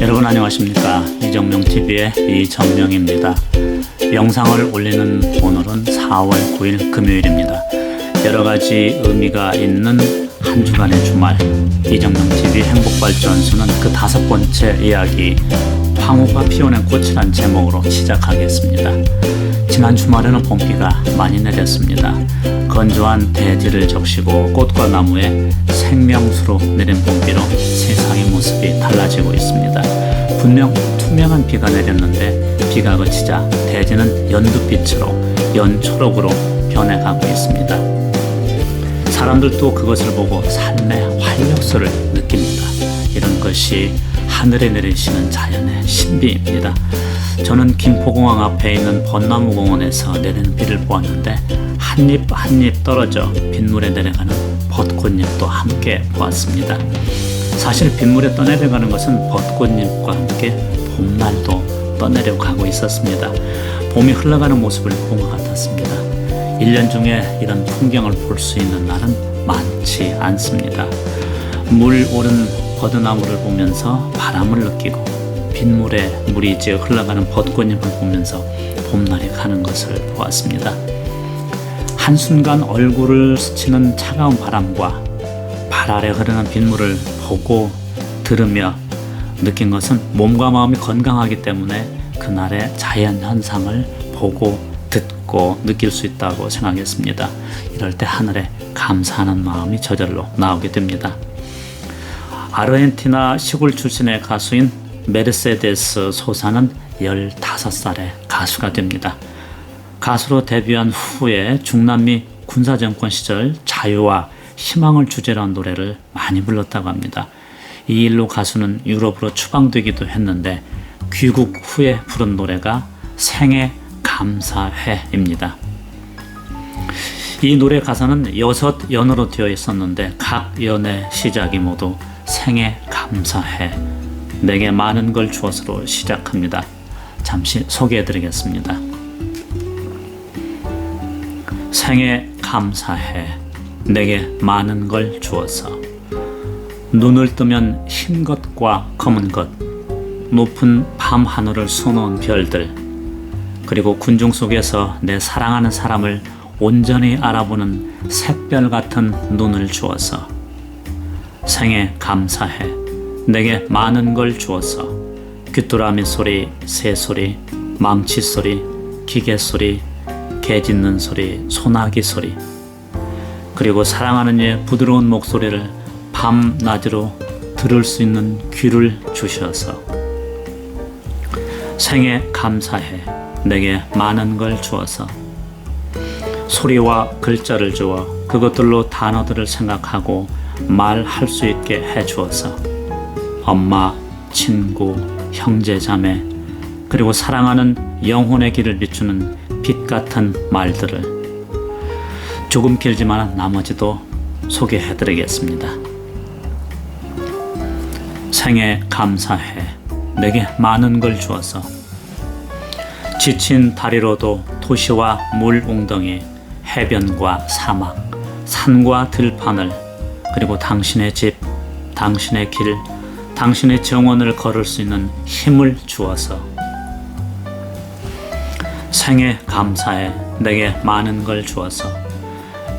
여러분 안녕하십니까. 이정명TV의 이정명입니다. 영상을 올리는 오늘은 4월 9일 금요일입니다. 여러가지 의미가 있는 한 주간의 주말, 이정명TV 행복발전소는 그 5번째 이야기 황후가 피워낸 꽃이란 제목으로 시작하겠습니다. 지난 주말에는 봄비가 많이 내렸습니다. 건조한 대지를 적시고 꽃과 나무에 생명수로 내린 봄비로 세상의 모습이 달라지고 있습니다. 분명 투명한 비가 내렸는데 비가 그치자 대지는 연두빛으로 연초록으로 변해가고 있습니다. 사람들도 그것을 보고 삶의 활력소를 느낍니다. 이런 것이 하늘에 내리시는 자연의 신비입니다. 저는 김포공항 앞에 있는 벚나무공원에서 내리는 비를 보았는데 한 입 한 입 떨어져 빗물에 내려가는 벚꽃잎도 함께 보았습니다. 사실 빗물에 떠내려가는 것은 벚꽃잎과 함께 봄날도 떠내려가고 있었습니다. 봄이 흘러가는 모습을 본 것 같았습니다. 1년 중에 이런 풍경을 볼 수 있는 날은 많지 않습니다. 물 오른 버드나무를 보면서 바람을 느끼고 빗물에 물이 지어 흘러가는 벚꽃잎을 보면서 봄날이 가는 것을 보았습니다. 한순간 얼굴을 스치는 차가운 바람과 발 아래 흐르는 빗물을 보고 들으며 느낀 것은 몸과 마음이 건강하기 때문에 그날의 자연현상을 보고 듣고 느낄 수 있다고 생각했습니다. 이럴 때 하늘에 감사하는 마음이 저절로 나오게 됩니다. 아르헨티나 시골 출신의 가수인 메르세데스 소사는 15살의 가수가 됩니다. 가수로 데뷔한 후에 중남미 군사정권 시절 자유와 희망을 주제로 한 노래를 많이 불렀다고 합니다. 이 일로 가수는 유럽으로 추방되기도 했는데 귀국 후에 부른 노래가 생애 감사해입니다. 이 노래 가사는 6연으로 되어 있었는데 각 연의 시작이 모두 생애 감사해, 내게 많은 걸 주어서로 시작합니다. 잠시 소개해드리겠습니다. 생애 감사해, 내게 많은 걸 주어서. 눈을 뜨면 흰 것과 검은 것, 높은 밤 하늘을 수놓은 별들, 그리고 군중 속에서 내 사랑하는 사람을 온전히 알아보는 샛별 같은 눈을 주어서. 생애 감사해, 내게 많은 걸 주어서. 귀뚜라미 소리, 새소리, 망치 소리, 기계 소리, 개 짖는 소리, 소나기 소리, 그리고 사랑하는 이의 부드러운 목소리를 밤낮으로 들을 수 있는 귀를 주셔서. 생애 감사해, 내게 많은 걸 주어서. 소리와 글자를 주어 그것들로 단어들을 생각하고 말할 수 있게 해주어서. 엄마, 친구, 형제, 자매, 그리고 사랑하는 영혼의 길을 비추는 빛 같은 말들을 조금 길지만 나머지도 소개해드리겠습니다. 생애 감사해, 내게 많은 걸 주어서. 지친 다리로도 도시와 물 웅덩이, 해변과 사막, 산과 들판을, 그리고 당신의 집, 당신의 길, 당신의 정원을 걸을 수 있는 힘을 주어서. 생애 감사해, 내게 많은 걸 주어서.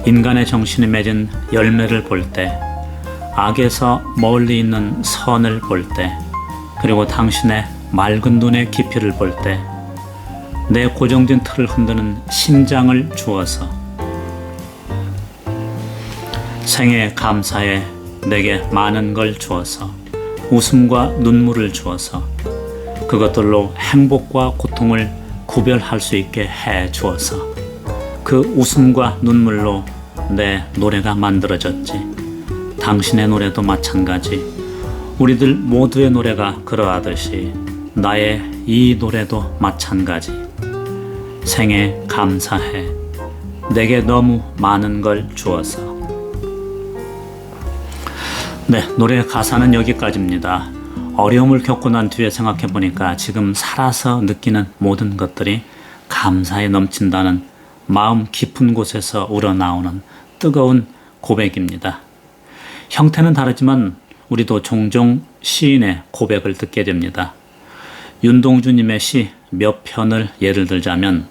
인간의 정신이 맺은 열매를 볼 때, 악에서 멀리 있는 선을 볼 때, 그리고 당신의 맑은 눈의 깊이를 볼 때, 내 고정된 틀을 흔드는 심장을 주어서. 생애 감사해, 내게 많은 걸 주어서. 웃음과 눈물을 주어서 그것들로 행복과 고통을 구별할 수 있게 해 주어서. 그 웃음과 눈물로 내 노래가 만들어졌지. 당신의 노래도 마찬가지. 우리들 모두의 노래가 그러하듯이 나의 이 노래도 마찬가지. 생애 감사해, 내게 너무 많은 걸 주어서. 네, 노래 가사는 여기까지입니다. 어려움을 겪고 난 뒤에 생각해보니까 지금 살아서 느끼는 모든 것들이 감사에 넘친다는 마음 깊은 곳에서 우러나오는 뜨거운 고백입니다. 형태는 다르지만 우리도 종종 시인의 고백을 듣게 됩니다. 윤동주님의 시 몇 편을 예를 들자면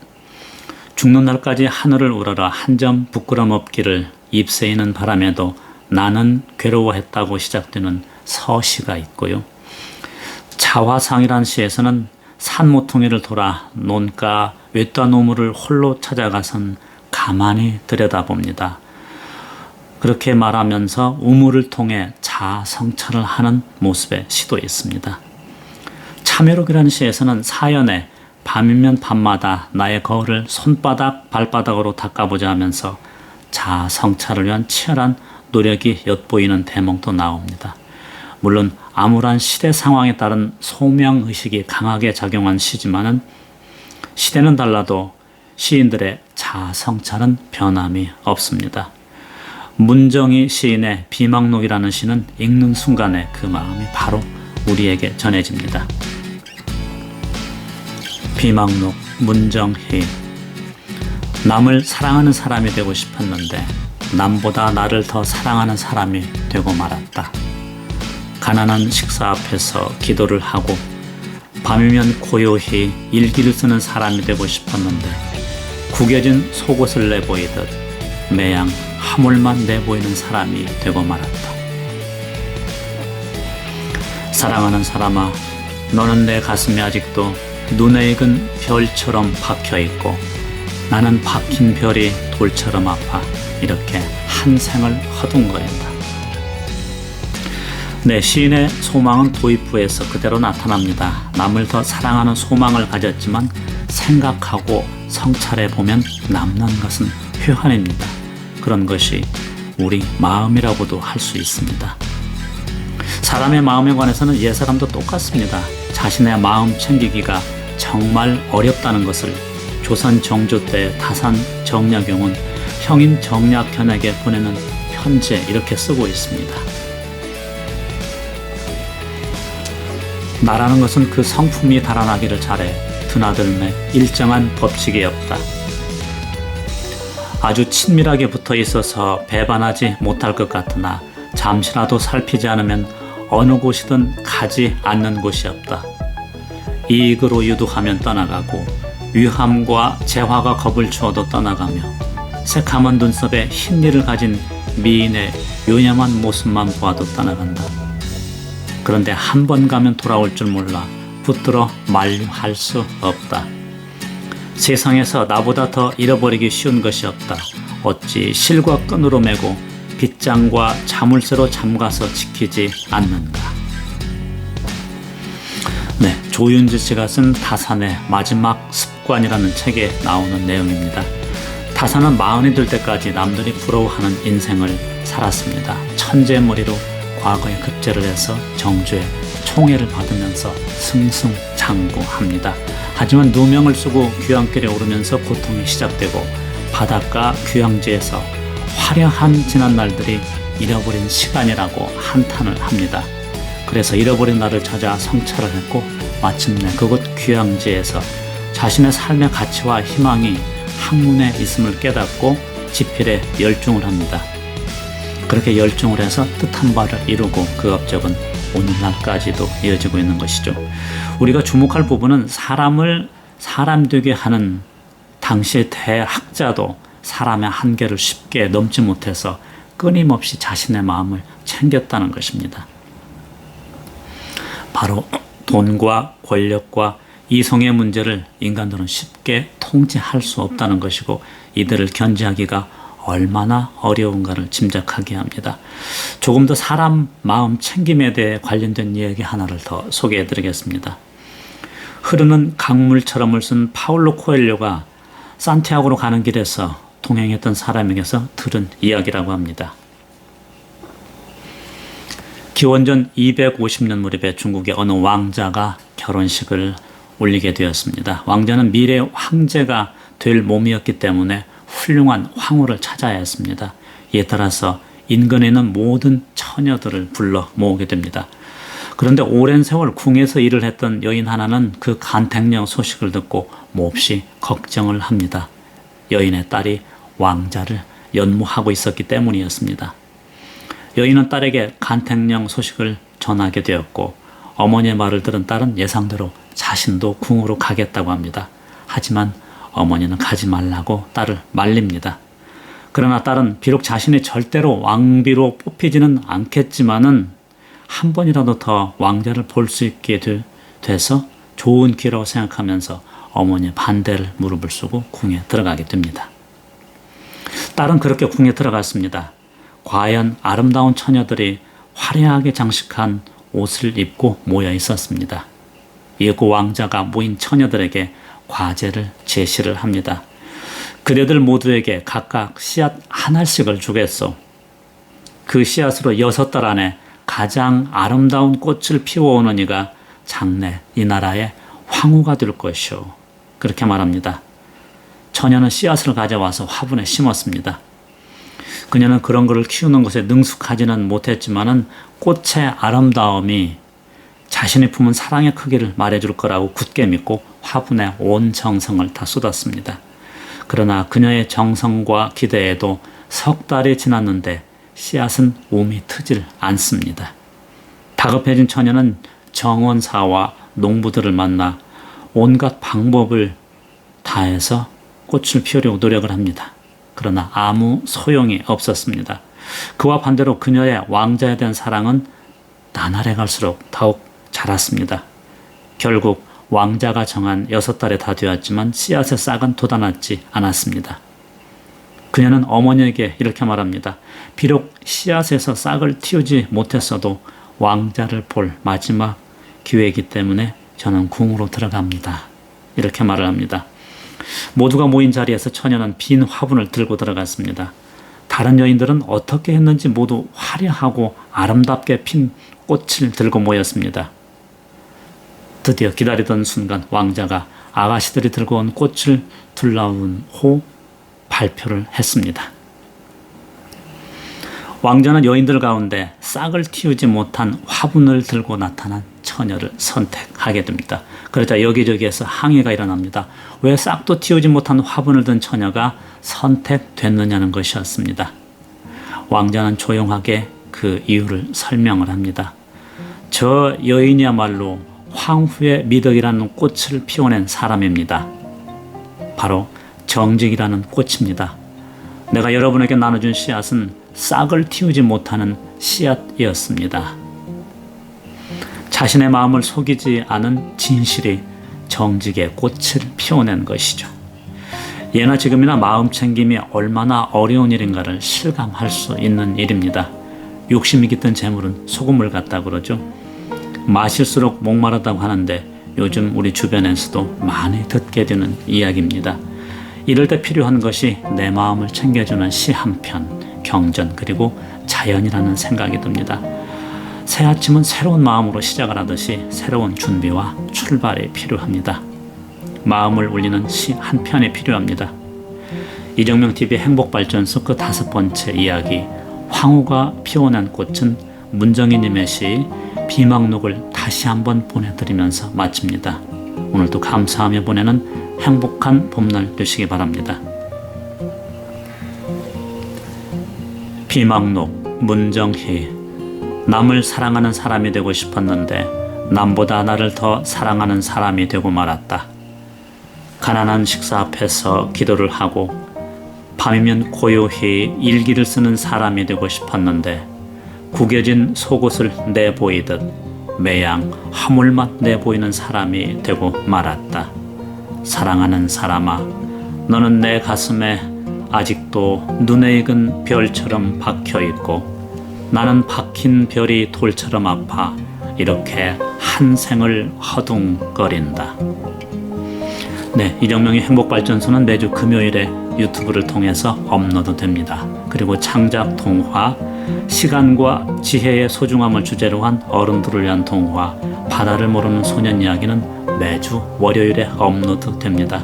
죽는 날까지 하늘을 우러러 한 점 부끄럼 없기를 잎새이는 바람에도 나는 괴로워했다고 시작되는 서시가 있고요. 자화상이라는 시에서는 산모퉁이를 돌아 논가 외따 노무를 홀로 찾아가선 가만히 들여다봅니다. 그렇게 말하면서 우물을 통해 자성찰을 하는 모습의 시도 있습니다. 참외록이라는 시에서는 사연에 밤이면 밤마다 나의 거울을 손바닥 발바닥으로 닦아보자 하면서 자성찰을 위한 치열한 노력이 엿보이는 대목도 나옵니다. 물론 암울한 시대 상황에 따른 소명의식이 강하게 작용한 시지만은 시대는 달라도 시인들의 자성찰은 변함이 없습니다. 문정희 시인의 비망록이라는 시는 읽는 순간에 그 마음이 바로 우리에게 전해집니다. 비망록 문정희. 남을 사랑하는 사람이 되고 싶었는데 남보다 나를 더 사랑하는 사람이 되고 말았다. 가난한 식사 앞에서 기도를 하고 밤이면 고요히 일기를 쓰는 사람이 되고 싶었는데 구겨진 속옷을 내보이듯 매양 화물만 내보이는 사람이 되고 말았다. 사랑하는 사람아, 너는 내 가슴에 아직도 눈에 익은 별처럼 박혀있고 나는 박힌 별이 돌처럼 아파 이렇게 한 생을 허둥거린다. 네, 시인의 소망은 도입부에서 그대로 나타납니다. 남을 더 사랑하는 소망을 가졌지만 생각하고 성찰해보면 남는 것은 회한입니다. 그런 것이 우리 마음이라고도 할 수 있습니다. 사람의 마음에 관해서는 옛사람도 똑같습니다. 자신의 마음 챙기기가 정말 어렵다는 것을 조선 정조 때 다산 정약용은 형인 정약현에게 보내는 편지에 이렇게 쓰고 있습니다. 나라는 것은 그 성품이 달아나기를 잘해 드나들매 일정한 법칙이 없다. 아주 친밀하게 붙어 있어서 배반하지 못할 것 같으나 잠시라도 살피지 않으면 어느 곳이든 가지 않는 곳이 없다. 이익으로 유도하면 떠나가고 위함과 재화가 겁을 주어도 떠나가며 새카만 눈썹에 흰니를 가진 미인의 요염한 모습만 보아도 떠나간다. 그런데 한 번 가면 돌아올 줄 몰라 붙들어 만류할 수 없다. 세상에서 나보다 더 잃어버리기 쉬운 것이 없다. 어찌 실과 끈으로 매고 빗장과 자물쇠로 잠가서 지키지 않는가. 네, 조윤지 씨가 쓴 다산의 마지막 습관이라는 책에 나오는 내용입니다. 다산은 마흔이 될 때까지 남들이 부러워하는 인생을 살았습니다. 천재머리로 과거에 급제를 해서 정주에 총애를 받으면서 승승장구합니다. 하지만 누명을 쓰고 귀향길에 오르면서 고통이 시작되고 바닷가 귀향지에서 화려한 지난 날들이 잃어버린 시간이라고 한탄을 합니다. 그래서 잃어버린 날을 찾아 성찰을 했고 마침내 그곳 귀향지에서 자신의 삶의 가치와 희망이 학문에 있음을 깨닫고 지필에 열중을 합니다. 그렇게 열중을 해서 뜻한 바를 이루고 그 업적은 오늘날까지도 이어지고 있는 것이죠. 우리가 주목할 부분은 사람을 사람 되게 하는 당시의 대학자도 사람의 한계를 쉽게 넘지 못해서 끊임없이 자신의 마음을 챙겼다는 것입니다. 바로 돈과 권력과 이성의 문제를 인간들은 쉽게 통제할 수 없다는 것이고 이들을 견제하기가 얼마나 어려운가를 짐작하게 합니다. 조금 더 사람 마음 챙김에 대해 관련된 이야기 하나를 더 소개해 드리겠습니다. 흐르는 강물처럼을 쓴 파울로 코엘료가 산티아고로 가는 길에서 동행했던 사람에게서 들은 이야기라고 합니다. 기원전 250년 무렵에 중국의 어느 왕자가 결혼식을 올리게 되었습니다. 왕자는 미래 황제가 될 몸이었기 때문에 훌륭한 황후를 찾아야 했습니다. 이에 따라서 인근에 있는 모든 처녀들을 불러 모으게 됩니다. 그런데 오랜 세월 궁에서 일을 했던 여인 하나는 그 간택령 소식을 듣고 몹시 걱정을 합니다. 여인의 딸이 왕자를 연모하고 있었기 때문이었습니다. 여인은 딸에게 간택령 소식을 전하게 되었고 어머니의 말을 들은 딸은 예상대로 자신도 궁으로 가겠다고 합니다. 하지만 어머니는 가지 말라고 딸을 말립니다. 그러나 딸은 비록 자신이 절대로 왕비로 뽑히지는 않겠지만은 한 번이라도 더 왕자를 볼 수 있게 돼서 좋은 기회라고 생각하면서 어머니의 반대를 무릎을 쓰고 궁에 들어가게 됩니다. 딸은 그렇게 궁에 들어갔습니다. 과연 아름다운 처녀들이 화려하게 장식한 옷을 입고 모여 있었습니다. 예고 왕자가 모인 처녀들에게 과제를 제시를 합니다. 그대들 모두에게 각각 씨앗 한 알씩을 주겠소. 그 씨앗으로 6달 안에 가장 아름다운 꽃을 피워오는 이가 장래 이 나라의 황후가 될 것이오. 그렇게 말합니다. 처녀는 씨앗을 가져와서 화분에 심었습니다. 그녀는 그런 것을 키우는 것에 능숙하지는 못했지만은 꽃의 아름다움이 자신이 품은 사랑의 크기를 말해줄 거라고 굳게 믿고 화분에 온 정성을 다 쏟았습니다. 그러나 그녀의 정성과 기대에도 석 달이 지났는데 씨앗은 움이 트질 않습니다. 다급해진 처녀는 정원사와 농부들을 만나 온갖 방법을 다해서 꽃을 피우려고 노력을 합니다. 그러나 아무 소용이 없었습니다. 그와 반대로 그녀의 왕자에 대한 사랑은 나날에 갈수록 더욱 자랐습니다. 결국 왕자가 정한 6달에 다 되었지만 씨앗의 싹은 돋아나지 않았습니다. 그녀는 어머니에게 이렇게 말합니다. 비록 씨앗에서 싹을 틔우지 못했어도 왕자를 볼 마지막 기회이기 때문에 저는 궁으로 들어갑니다. 이렇게 말을 합니다. 모두가 모인 자리에서 처녀는 빈 화분을 들고 들어갔습니다. 다른 여인들은 어떻게 했는지 모두 화려하고 아름답게 핀 꽃을 들고 모였습니다. 드디어 기다리던 순간 왕자가 아가씨들이 들고 온 꽃을 둘러온 후 발표를 했습니다. 왕자는 여인들 가운데 싹을 틔우지 못한 화분을 들고 나타난 처녀를 선택하게 됩니다. 그러자 여기저기에서 항의가 일어납니다. 왜 싹도 틔우지 못한 화분을 든 처녀가 선택됐느냐는 것이었습니다. 왕자는 조용하게 그 이유를 설명을 합니다. 저 여인이야말로 황후의 미덕이라는 꽃을 피워낸 사람입니다. 바로 정직이라는 꽃입니다. 내가 여러분에게 나눠준 씨앗은 싹을 틔우지 못하는 씨앗이었습니다. 자신의 마음을 속이지 않은 진실이 정직의 꽃을 피워낸 것이죠. 예나 지금이나 마음 챙김이 얼마나 어려운 일인가를 실감할 수 있는 일입니다. 욕심이 깃든 재물은 소금을 같다 그러죠. 마실수록 목마르다고 하는데 요즘 우리 주변에서도 많이 듣게 되는 이야기입니다. 이럴 때 필요한 것이 내 마음을 챙겨주는 시 한 편, 경전 그리고 자연이라는 생각이 듭니다. 새 아침은 새로운 마음으로 시작을 하듯이 새로운 준비와 출발이 필요합니다. 마음을 울리는 시 한 편이 필요합니다. 이정명TV 행복발전소 그 5번째 이야기 황후가 피워낸 꽃은 문정희님의 시 비망록을 다시 한번 보내드리면서 마칩니다. 오늘도 감사하며 보내는 행복한 봄날 되시기 바랍니다. 비망록 문정희. 남을 사랑하는 사람이 되고 싶었는데 남보다 나를 더 사랑하는 사람이 되고 말았다. 가난한 식사 앞에서 기도를 하고 밤이면 고요히 일기를 쓰는 사람이 되고 싶었는데 구겨진 속옷을 내보이듯 매양 화물만 내보이는 사람이 되고 말았다. 사랑하는 사람아, 너는 내 가슴에 아직도 눈에 익은 별처럼 박혀있고 나는 박힌 별이 돌처럼 아파 이렇게 한 생을 허둥거린다. 네, 이정명의 행복발전소는 매주 금요일에 유튜브를 통해서 업로드됩니다. 그리고 창작 동화, 시간과 지혜의 소중함을 주제로 한 어른들을 위한 동화, 바다를 모르는 소년 이야기는 매주 월요일에 업로드됩니다.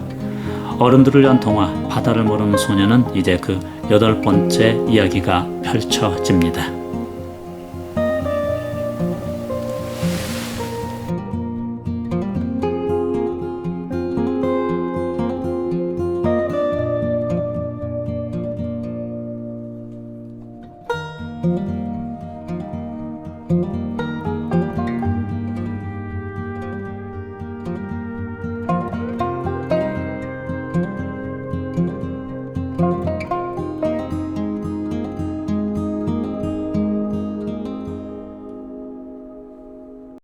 어른들을 위한 동화, 바다를 모르는 소년은 이제 그 8번째 이야기가 펼쳐집니다.